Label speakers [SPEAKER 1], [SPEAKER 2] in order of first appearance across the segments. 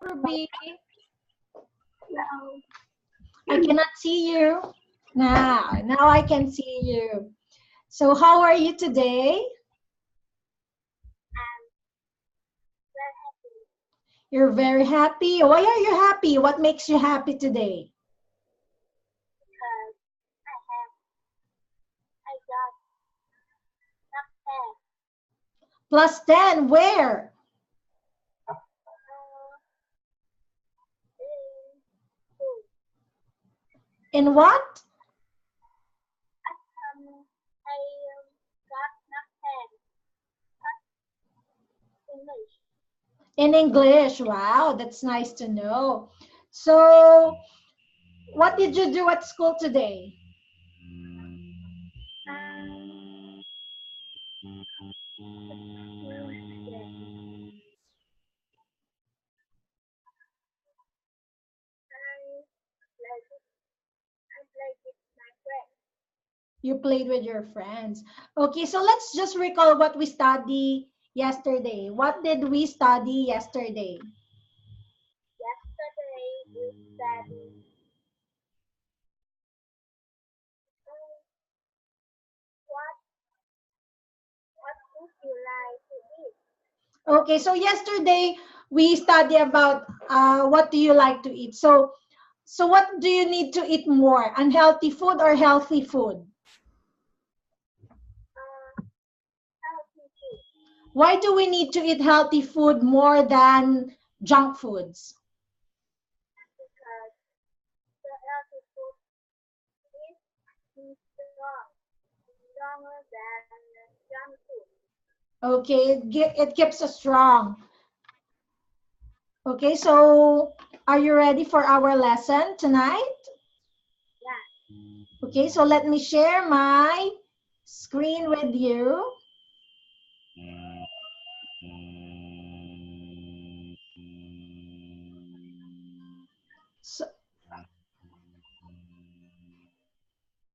[SPEAKER 1] Ruby.
[SPEAKER 2] Hello.
[SPEAKER 1] I cannot see you. Now I can see you. So how are you today?
[SPEAKER 2] I'm very happy
[SPEAKER 1] You're very happy. Why are you happy? What makes you happy today?
[SPEAKER 2] because I got success
[SPEAKER 1] +10, where?
[SPEAKER 2] in school.
[SPEAKER 1] In what?
[SPEAKER 2] I got success English.
[SPEAKER 1] In English. Wow, that's nice to know. So what did you do at school today?
[SPEAKER 2] I played with my friends.
[SPEAKER 1] You played with your friends. Okay, so let's just recall what we studied yesterday. What did we study yesterday?
[SPEAKER 2] Yesterday we studied what what would you like to eat?
[SPEAKER 1] Okay, so yesterday we studied about what do you like to eat. So what do you need to eat more? Unhealthy food or healthy food?
[SPEAKER 2] Healthy food
[SPEAKER 1] Why do we need to eat healthy food more than junk foods?
[SPEAKER 2] because the healthy food is stronger than junk food.
[SPEAKER 1] Okay, it keeps us strong. Okay, so are you ready for our lesson tonight?
[SPEAKER 2] Yeah.
[SPEAKER 1] Okay, so let me share my screen with you. So,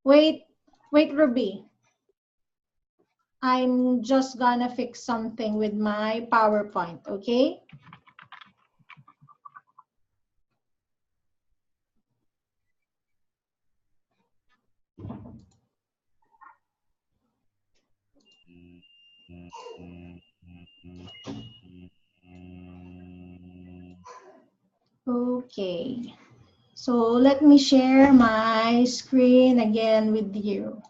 [SPEAKER 1] wait, Ruby. I'm just gonna fix something with my PowerPoint, okay? Okay, so let me share my screen again with you.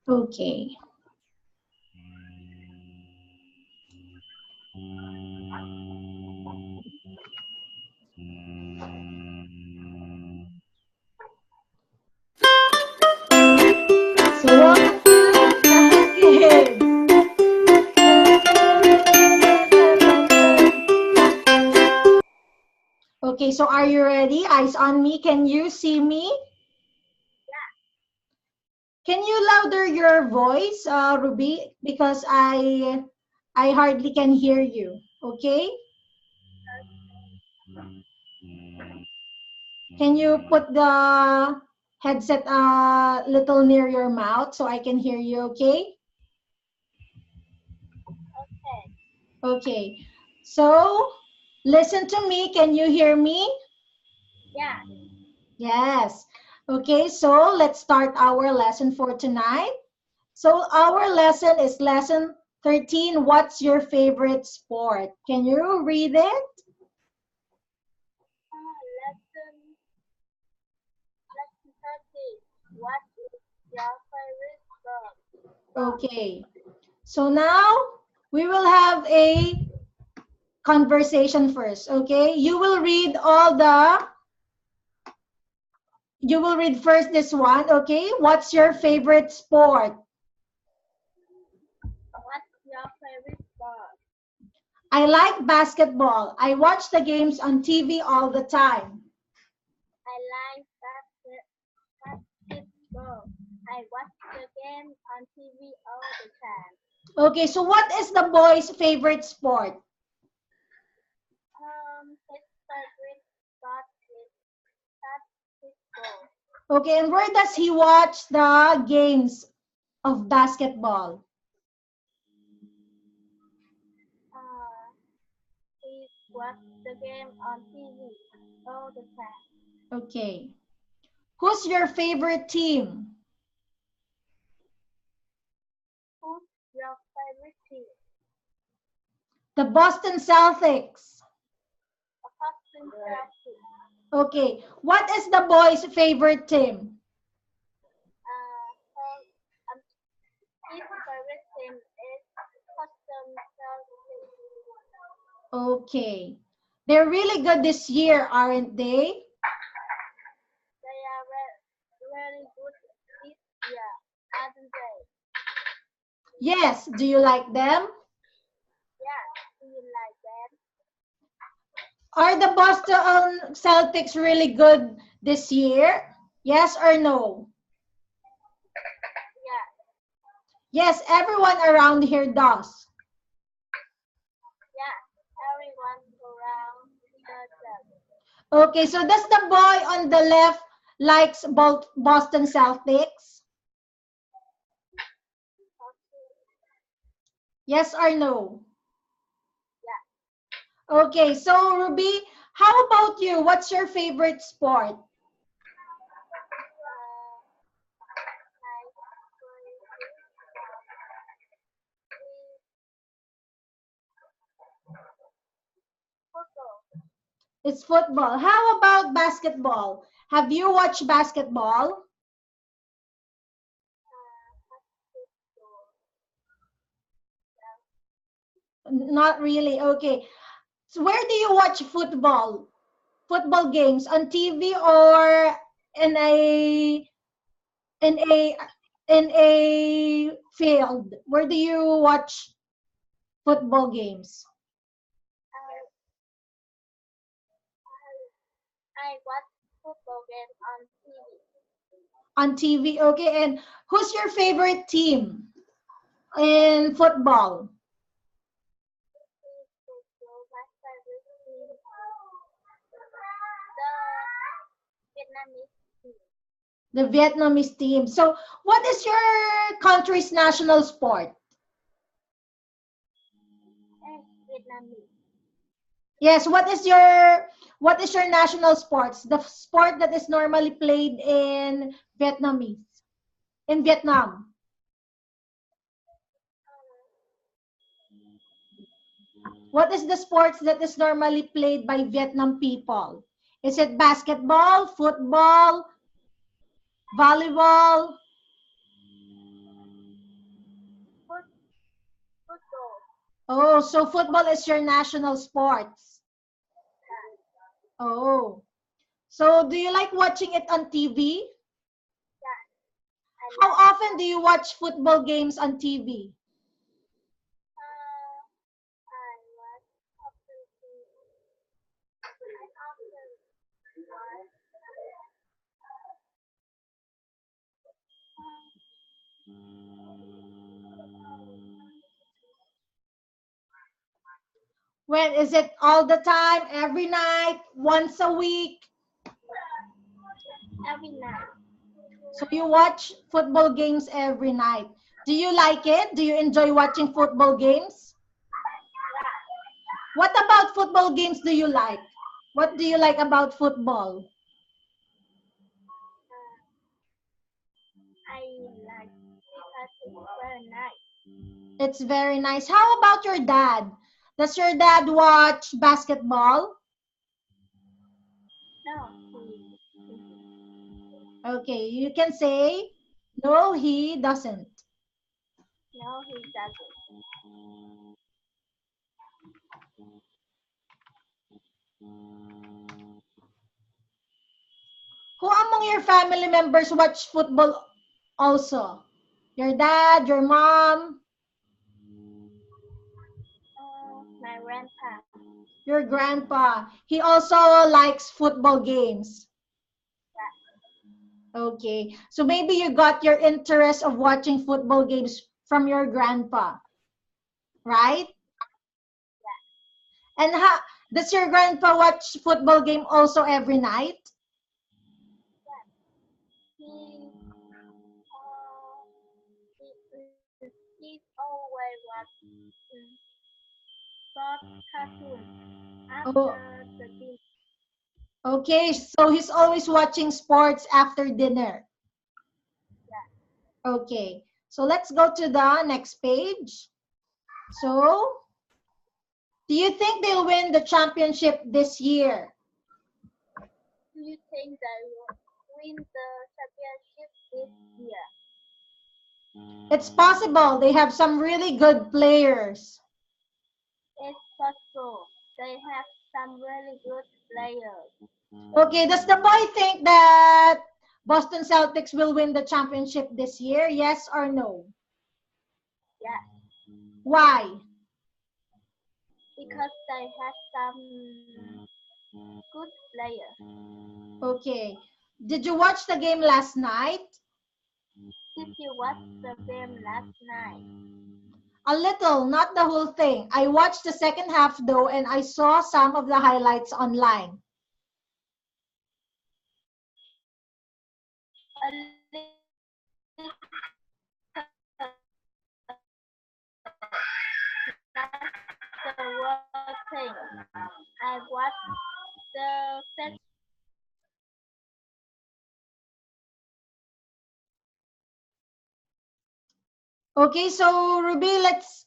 [SPEAKER 1] Okay. So welcome, kids. Okay, so are you ready? Eyes on me. Can you see me?
[SPEAKER 2] Yeah.
[SPEAKER 1] Can you louder your voice, Ruby? Because I hardly can hear you. Okay? Can you put the headset a little near your mouth so I can hear you? Okay?
[SPEAKER 2] Okay.
[SPEAKER 1] Okay. So listen to me. Can you hear me?
[SPEAKER 2] Yeah.
[SPEAKER 1] Yes. Okay, so let's start our lesson for tonight. So our lesson is lesson 13. What's your favorite sport? Can you read it?
[SPEAKER 2] Lesson 30. What is your favorite sport?
[SPEAKER 1] Okay. So now we will have a conversation first, okay? You will read first this one, okay? What's your favorite sport?
[SPEAKER 2] What's your favorite sport?
[SPEAKER 1] I like basketball. I watch the games on TV all the time.
[SPEAKER 2] I like basketball. I watch the game on TV all the time.
[SPEAKER 1] Okay, so what is the boy's favorite sport?
[SPEAKER 2] His favorite sport is basketball.
[SPEAKER 1] Okay, and where does he watch the games of basketball?
[SPEAKER 2] Uh, his watch the game on TV all the time.
[SPEAKER 1] Okay. Who's your favorite team?
[SPEAKER 2] Who's your favorite team?
[SPEAKER 1] The Boston Celtics.
[SPEAKER 2] A Boston Celtics.
[SPEAKER 1] Okay. What is the boys' favorite team?
[SPEAKER 2] So, um, his favorite team is Boston Celtics.
[SPEAKER 1] Okay. They're really good this year, aren't they?
[SPEAKER 2] They are very good this year, aren't they?
[SPEAKER 1] Yes. Do you like them?
[SPEAKER 2] Yeah, do you like them?
[SPEAKER 1] Are the Boston Celtics really good this year? Yes or no?
[SPEAKER 2] Yeah,
[SPEAKER 1] Yes, everyone around here does.
[SPEAKER 2] yeah, everyone around the Celtics.
[SPEAKER 1] Okay, so does the boy on the left likes both Boston Celtics? Yes or no?
[SPEAKER 2] Yeah,
[SPEAKER 1] Okay, so Ruby, how about you? What's your favorite sport?
[SPEAKER 2] my favorite is football.
[SPEAKER 1] It's football. How about basketball? Have you watched basketball?
[SPEAKER 2] Basketball.
[SPEAKER 1] Not really. Okay. So where do you watch football? Football games on TV or in a in a in a field? Where do you watch football games?
[SPEAKER 2] I, I watch football game on TV.
[SPEAKER 1] On TV. Okay. And who's your favorite team in football?
[SPEAKER 2] Football, my favorite team, the Vietnamese team.
[SPEAKER 1] The Vietnamese team. So, what is your country's national sport?
[SPEAKER 2] And Vietnamese.
[SPEAKER 1] Yes, what is your national sports? The sport that is normally played in Vietnamese, in Vietnam. What is the sports that is normally played by Vietnam people? Is it basketball, football, volleyball?
[SPEAKER 2] Football.
[SPEAKER 1] Oh, so football is your national sports. Oh. So do you like watching it on TV?
[SPEAKER 2] Yeah, I
[SPEAKER 1] How
[SPEAKER 2] like
[SPEAKER 1] often do you watch football games on TV?
[SPEAKER 2] I was often I often was
[SPEAKER 1] When is it all the time, every night, once a week?
[SPEAKER 2] every night.
[SPEAKER 1] So you watch football games every night. Do you like it? Do you enjoy watching football games? What about football games do you like? What do you like about football?
[SPEAKER 2] I like because it's very nice.
[SPEAKER 1] It's very nice. How about your dad? Does your dad watch basketball?
[SPEAKER 2] No,
[SPEAKER 1] Okay, you can say, no, he doesn't.
[SPEAKER 2] no, he doesn't.
[SPEAKER 1] Who among your family members watch football also? Your dad, your mom,
[SPEAKER 2] My grandpa.
[SPEAKER 1] your grandpa. He also likes football games. Okay. So maybe you got your interest of watching football games from your grandpa, right? And does your grandpa watch football game also every night?
[SPEAKER 2] He he always watch sport cartoon
[SPEAKER 1] Oh,
[SPEAKER 2] after the dinner.
[SPEAKER 1] okay, so he's always watching sports after dinner.
[SPEAKER 2] Yeah.
[SPEAKER 1] Okay, so let's go to the next page. So, do you think they'll win the championship this year?
[SPEAKER 2] Do you think they will win the championship this year?
[SPEAKER 1] It's possible. They have some really good players.
[SPEAKER 2] It's possible. They have some really good players.
[SPEAKER 1] Okay, does the boy think that Boston Celtics will win the championship this year? Yes or no?
[SPEAKER 2] Yeah,
[SPEAKER 1] Why?
[SPEAKER 2] because they have some good players.
[SPEAKER 1] Okay. Did you watch the game last night?
[SPEAKER 2] Did you watch the game last night?
[SPEAKER 1] A little, not the whole thing. I watched the second half though, and I saw some of the highlights online.
[SPEAKER 2] That's the worst thing. I watched the second.
[SPEAKER 1] Okay, so Ruby, let's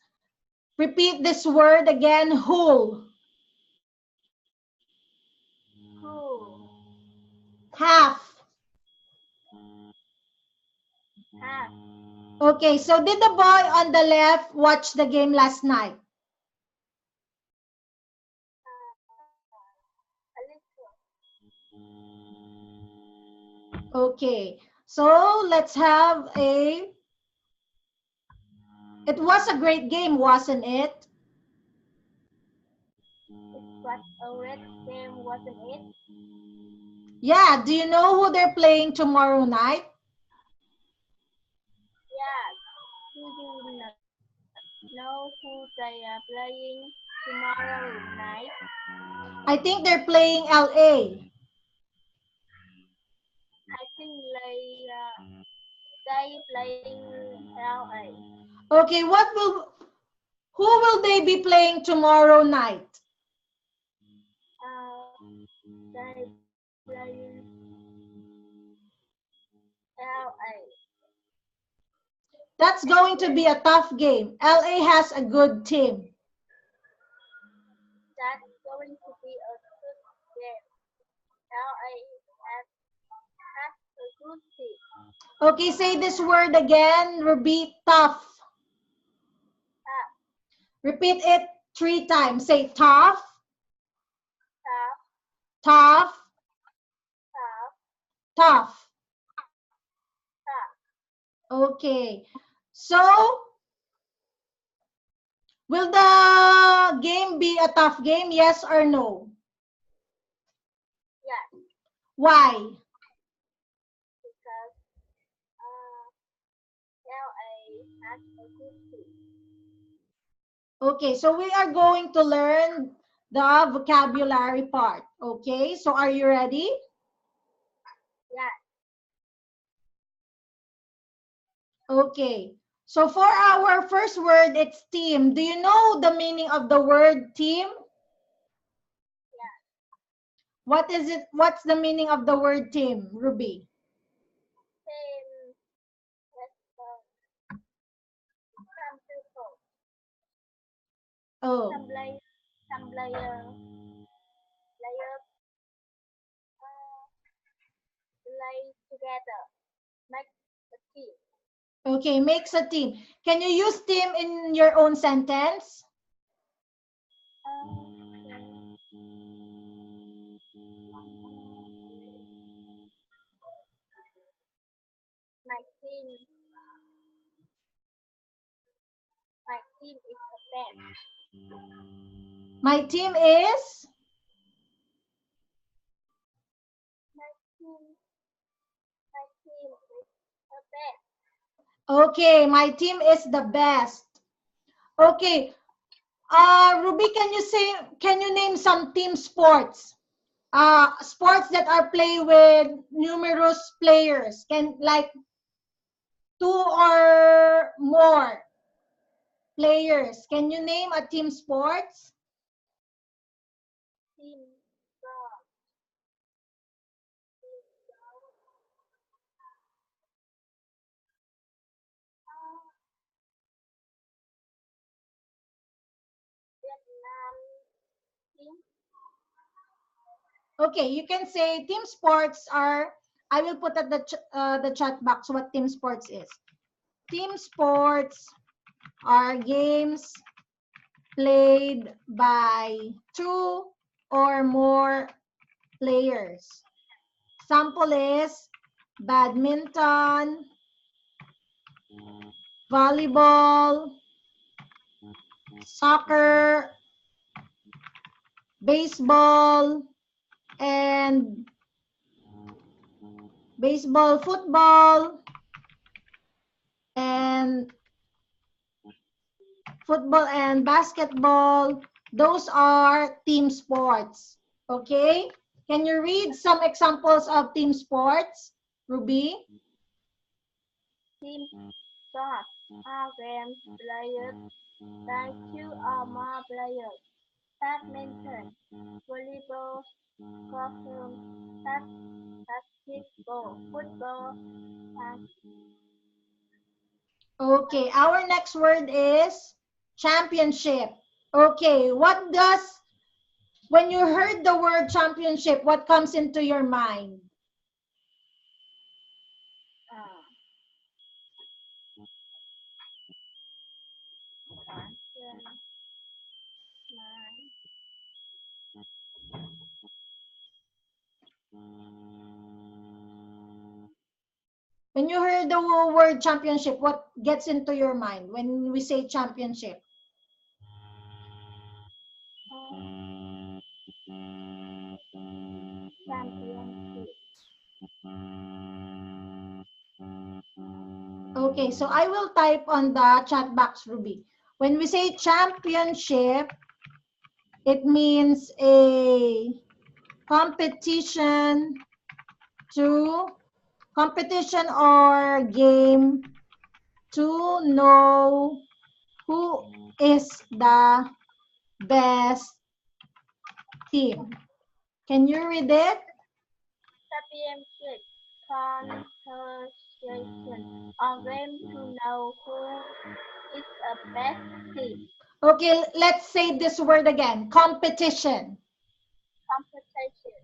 [SPEAKER 1] repeat this word again, whole. Half.
[SPEAKER 2] Half.
[SPEAKER 1] Okay, so did the boy on the left watch the game last night?
[SPEAKER 2] A little.
[SPEAKER 1] Okay, so let's have a. It was a great game, wasn't it?
[SPEAKER 2] It was a red game, wasn't it?
[SPEAKER 1] Yeah, do you know who they're playing tomorrow night?
[SPEAKER 2] Yeah. Do you know who they are playing tomorrow night?
[SPEAKER 1] I think they're playing LA.
[SPEAKER 2] I think they playing LA.
[SPEAKER 1] Okay, who will they be playing tomorrow night?
[SPEAKER 2] They playing LA.
[SPEAKER 1] That's going to be a tough game. LA has a good team.
[SPEAKER 2] That's going to be a good game. LA has a good team.
[SPEAKER 1] Okay, say this word again. Ruby, tough.
[SPEAKER 2] Tough,
[SPEAKER 1] Repeat it 3 times. Say tough,
[SPEAKER 2] tough,
[SPEAKER 1] tough,
[SPEAKER 2] tough,
[SPEAKER 1] tough.
[SPEAKER 2] tough.
[SPEAKER 1] Okay. So, will the game be a tough game? Yes or no?
[SPEAKER 2] Yes,
[SPEAKER 1] Why?
[SPEAKER 2] because LA has a good team.
[SPEAKER 1] Okay, so we are going to learn the vocabulary part. Okay, so are you ready?
[SPEAKER 2] Yes,
[SPEAKER 1] Okay, so for our first word, it's team. Do you know the meaning of the word team?
[SPEAKER 2] yes.
[SPEAKER 1] What is it? What's the meaning of the word team, Ruby?
[SPEAKER 2] Team with some people,
[SPEAKER 1] Oh,
[SPEAKER 2] some players uh, play together, make a team.
[SPEAKER 1] okay, makes a team. Can you use team in your own sentence?
[SPEAKER 2] Okay. My team, my team is the best.
[SPEAKER 1] My team is?
[SPEAKER 2] My team, my team is the best.
[SPEAKER 1] Okay, my team is the best. Okay, Ruby, can you name some team sports? Sports that are played with numerous players, can like 2 or more players. Can you name a team sports?
[SPEAKER 2] Team sport. Vietnam team.
[SPEAKER 1] Okay, you can say team sports are, I will put at the chat box what team sports is. Team sports are games played by two or more players. Sample is badminton, volleyball, soccer, baseball, and football, and football and basketball. Those are team sports. Okay? Can you read some examples of team sports, Ruby?
[SPEAKER 2] Team sport are games played by two or more players. Badminton, volleyball, golf, basketball, football, and
[SPEAKER 1] Okay, our next word is championship. Okay, when you heard the word championship, what comes into your mind?
[SPEAKER 2] uh, champion, nine,
[SPEAKER 1] When you heard the word championship, what gets into your mind when we say championship?
[SPEAKER 2] championship,
[SPEAKER 1] Okay, so I will type on the chat box, Ruby. When we say championship, it means a competition to competition or game to know who is the best team. Can you read it?
[SPEAKER 2] championship, competition, or game to know who is a best team.
[SPEAKER 1] Okay, let's say this word again. Competition.
[SPEAKER 2] Competition,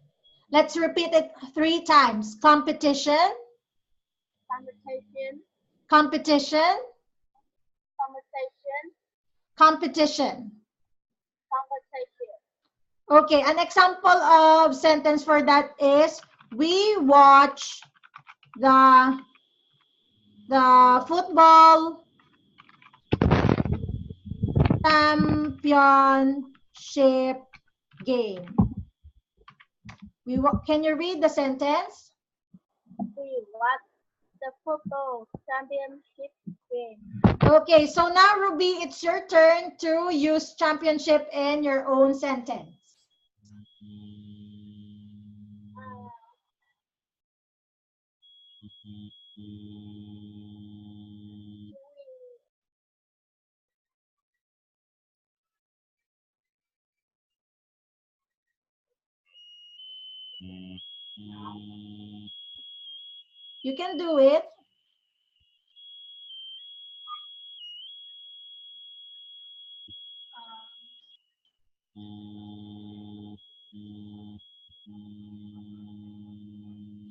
[SPEAKER 1] Let's repeat it 3 times. Competition,
[SPEAKER 2] competition,
[SPEAKER 1] competition,
[SPEAKER 2] competition,
[SPEAKER 1] competition.
[SPEAKER 2] competition.
[SPEAKER 1] Okay, an example of sentence for that is we watch the football championship game. Can you read the sentence?
[SPEAKER 2] We watch the football championship game.
[SPEAKER 1] Okay, so now Ruby, it's your turn to use championship in your own sentence. You can do it.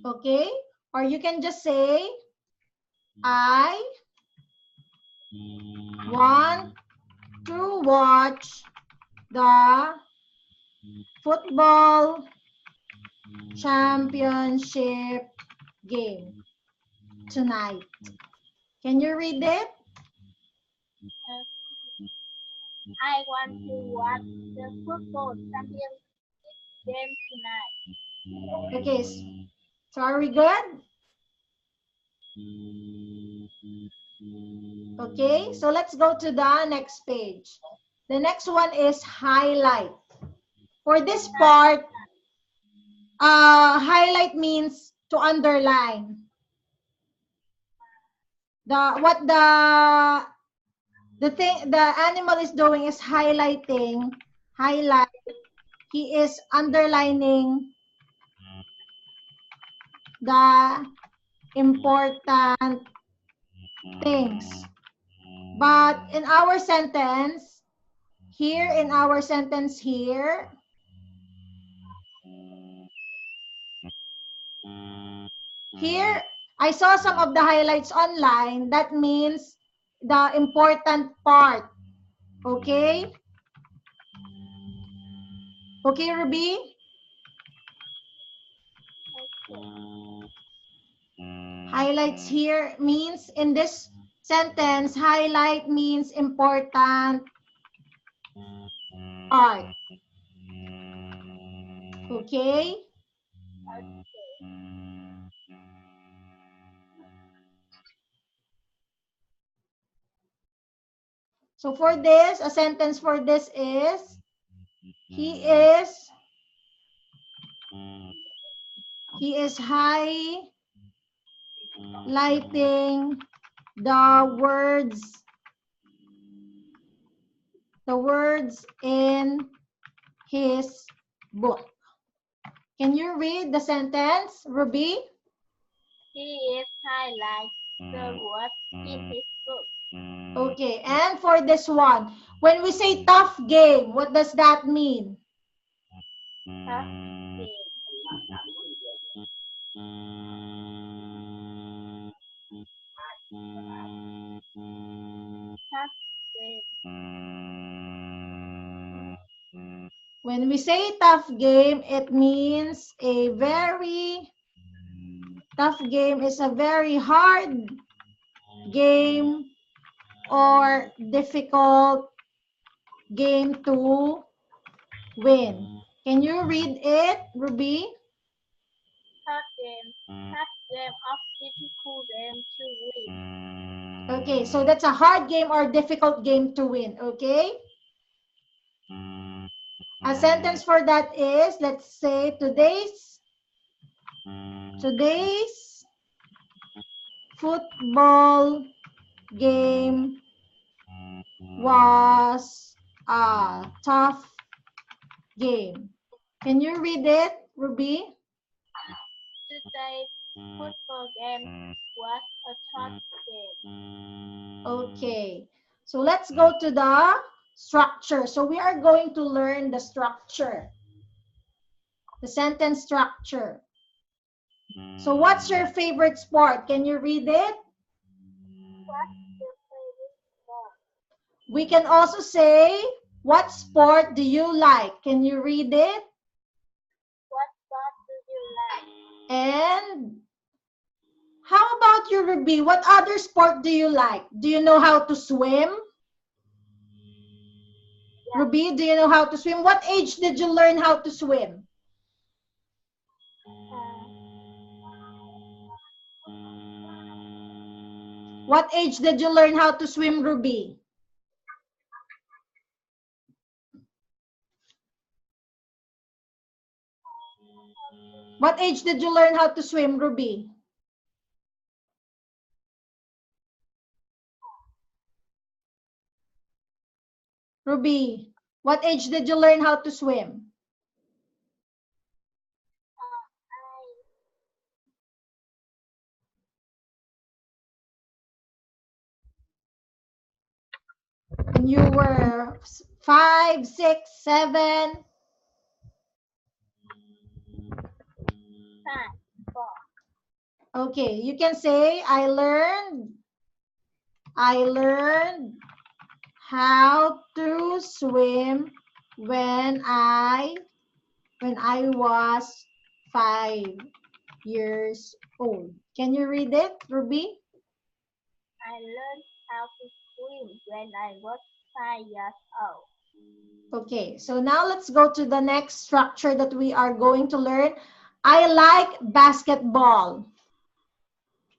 [SPEAKER 1] Okay, or you can just say, I want to watch the football championship game tonight. Can you read it?
[SPEAKER 2] I want to watch the football championship game tonight.
[SPEAKER 1] Okay, so are we good? Okay, so let's go to the next page. The next one is highlight. For this part, highlight means to underline. What the animal is doing is highlighting He is underlining the important things. But in our sentence, here, here, I saw some of the highlights online. That means the important part. Okay? Okay, Ruby? Highlights here means in this sentence, highlight means important part. Okay? So for this, a sentence for this is, he is highlighting the words in his book. Can you read the sentence, Ruby?
[SPEAKER 2] He is highlighting the words in his book.
[SPEAKER 1] Okay, and for this one, when we say tough game, what does that mean?
[SPEAKER 2] Tough game. Tough game.
[SPEAKER 1] When we say tough game, it means a very tough game is a very hard game or difficult game to win. Can you read it, Ruby?
[SPEAKER 2] Tough game. Tough game of difficult game to win.
[SPEAKER 1] Okay, so that's a hard game or difficult game to win, okay? A sentence for that is, let's say, today's football game was a tough game. Can you read it, Ruby?
[SPEAKER 2] Today's football game was a tough game.
[SPEAKER 1] Okay, so let's go to the structure. So we are going to learn the structure, the sentence structure. So what's your favorite sport? Can you read it?
[SPEAKER 2] What's your favorite sport?
[SPEAKER 1] We can also say, what sport do you like? Can you read it?
[SPEAKER 2] What sport do you like?
[SPEAKER 1] And how about you, Ruby? What other sport do you like? Do you know how to swim? Yeah. Ruby, do you know how to swim? What age did you learn how to swim? What age did you learn how to swim, Ruby? What age did you learn how to swim, Ruby? Ruby, what age did you learn how to swim? When you were 5, 6, 7?
[SPEAKER 2] 5, 4.
[SPEAKER 1] Okay, you can say, I learned how to swim when I was 5 years old. Can you read it, Ruby?
[SPEAKER 2] I learned how to swim when I was 5 years old.
[SPEAKER 1] Okay, so now let's go to the next structure that we are going to learn. I like basketball.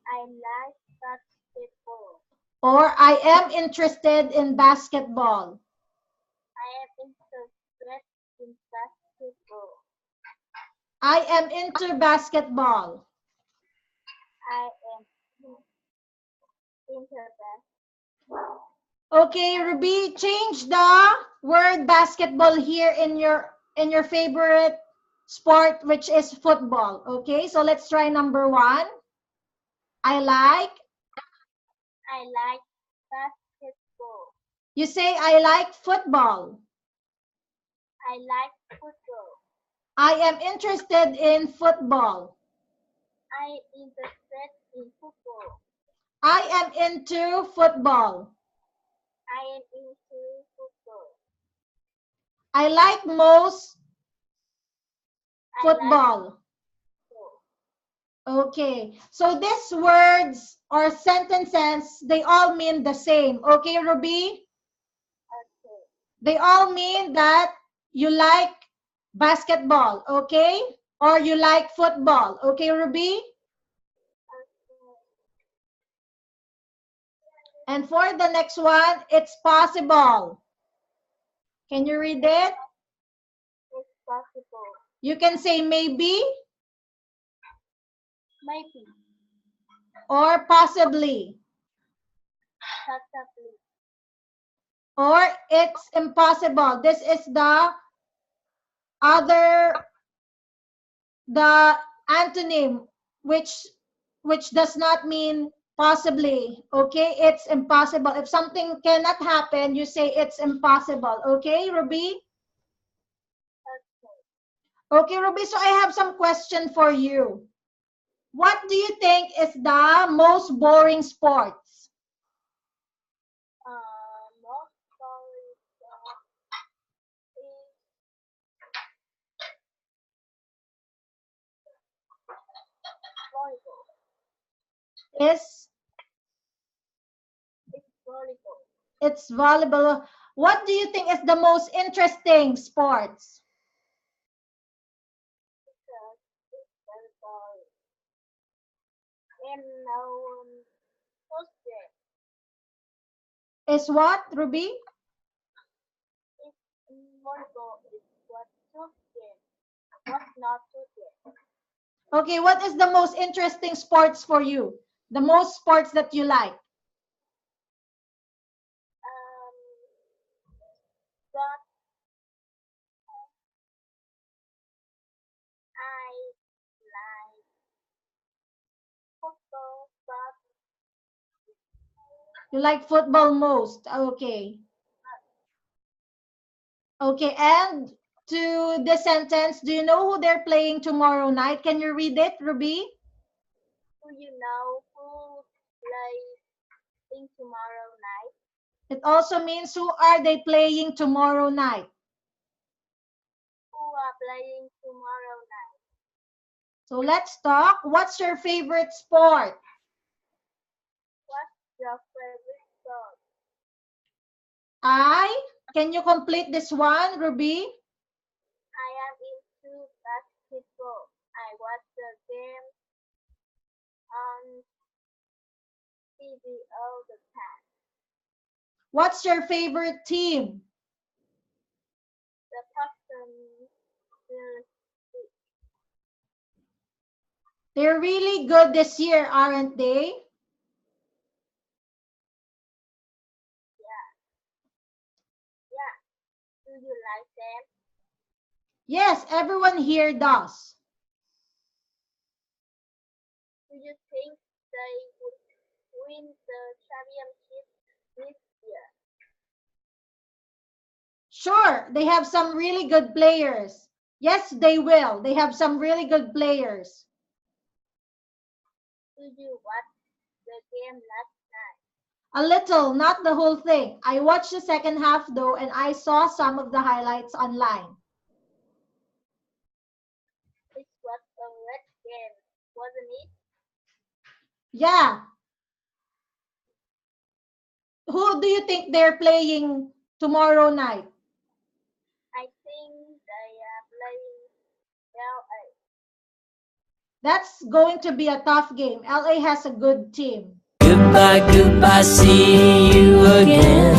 [SPEAKER 2] I like basketball.
[SPEAKER 1] Or I am interested in basketball.
[SPEAKER 2] I am interested in basketball.
[SPEAKER 1] I am into basketball.
[SPEAKER 2] I am into basketball.
[SPEAKER 1] Okay, Ruby, change the word basketball here in your in your favorite sport, which is football. Okay, so let's try number one. I like.
[SPEAKER 2] basketball.
[SPEAKER 1] You say I like football.
[SPEAKER 2] I like football.
[SPEAKER 1] I am interested in football.
[SPEAKER 2] I am interested in football.
[SPEAKER 1] I am into football.
[SPEAKER 2] I am into football.
[SPEAKER 1] I like most
[SPEAKER 2] I like
[SPEAKER 1] football.
[SPEAKER 2] football.
[SPEAKER 1] Okay, so these words or sentences, they all mean the same. Okay, Ruby?
[SPEAKER 2] Okay.
[SPEAKER 1] They all mean that you like basketball, okay? Or you like football. Okay, Ruby? And for the next one, it's possible. Can you read it?
[SPEAKER 2] It's possible.
[SPEAKER 1] You can say maybe
[SPEAKER 2] Maybe.
[SPEAKER 1] or possibly.
[SPEAKER 2] Possibly.
[SPEAKER 1] Or it's impossible. This is the other, the antonym, which does not mean possibly. Okay, it's impossible. If something cannot happen, you say it's impossible. Okay, Ruby?
[SPEAKER 2] Okay.
[SPEAKER 1] Okay, Ruby, so I have some question for you. What do you think is the most boring sports?
[SPEAKER 2] Most probably is volleyball.
[SPEAKER 1] Is
[SPEAKER 2] It's volleyball.
[SPEAKER 1] it's volleyball. What do you think is the most interesting sports?
[SPEAKER 2] Because it's volleyball. And Tuesday.
[SPEAKER 1] Is what, Ruby?
[SPEAKER 2] It's volleyball. It's what Tuesday. What's not Tuesday?
[SPEAKER 1] Okay, what is the most interesting sports for you? The most sports that you like?
[SPEAKER 2] But I like football, but
[SPEAKER 1] You like football most. Okay. Okay, and to the sentence, do you know who they're playing tomorrow night? Can you read it, Ruby?
[SPEAKER 2] do you know who plays in tomorrow night?
[SPEAKER 1] It also means who are they playing tomorrow night?
[SPEAKER 2] Who are playing tomorrow night?
[SPEAKER 1] So let's talk. What's your favorite sport?
[SPEAKER 2] What's your favorite sport?
[SPEAKER 1] Can you complete this one, Ruby?
[SPEAKER 2] I am into basketball. I watch the game on TV all the time.
[SPEAKER 1] What's your favorite team?
[SPEAKER 2] The person will speak.
[SPEAKER 1] They're really good this year, aren't they?
[SPEAKER 2] Yeah. Yeah. Do you like them?
[SPEAKER 1] Yes, everyone here does.
[SPEAKER 2] Do you think they would win the championship this year?
[SPEAKER 1] Sure, they have some really good players. Yes, they will. They have some really good players.
[SPEAKER 2] Do you watch the game last night?
[SPEAKER 1] A little, not the whole thing. I watched the second half though, and I saw some of the highlights online.
[SPEAKER 2] It was a red game, wasn't it?
[SPEAKER 1] Yeah. Who do you think they're playing tomorrow night?
[SPEAKER 2] I think they are playing LA.
[SPEAKER 1] That's going to be a tough game. LA has a good team.
[SPEAKER 3] Goodbye, goodbye, see you again.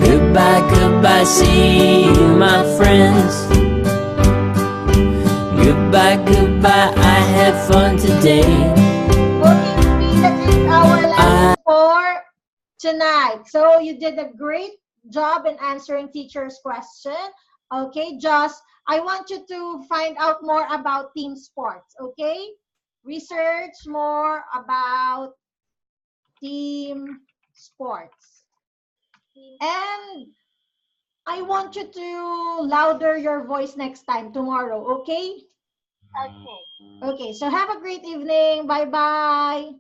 [SPEAKER 3] Goodbye, goodbye, see you, my friends. Goodbye, goodbye, I had fun today.
[SPEAKER 1] Okay, Ruby, that is our lesson for tonight. So you did a great job in answering teacher's question. Okay, just I want you to find out more about team sports. Okay, research more about team sports. And I want you to louder your voice next time tomorrow. Okay.
[SPEAKER 2] Okay.
[SPEAKER 1] Okay, so have a great evening. Bye bye.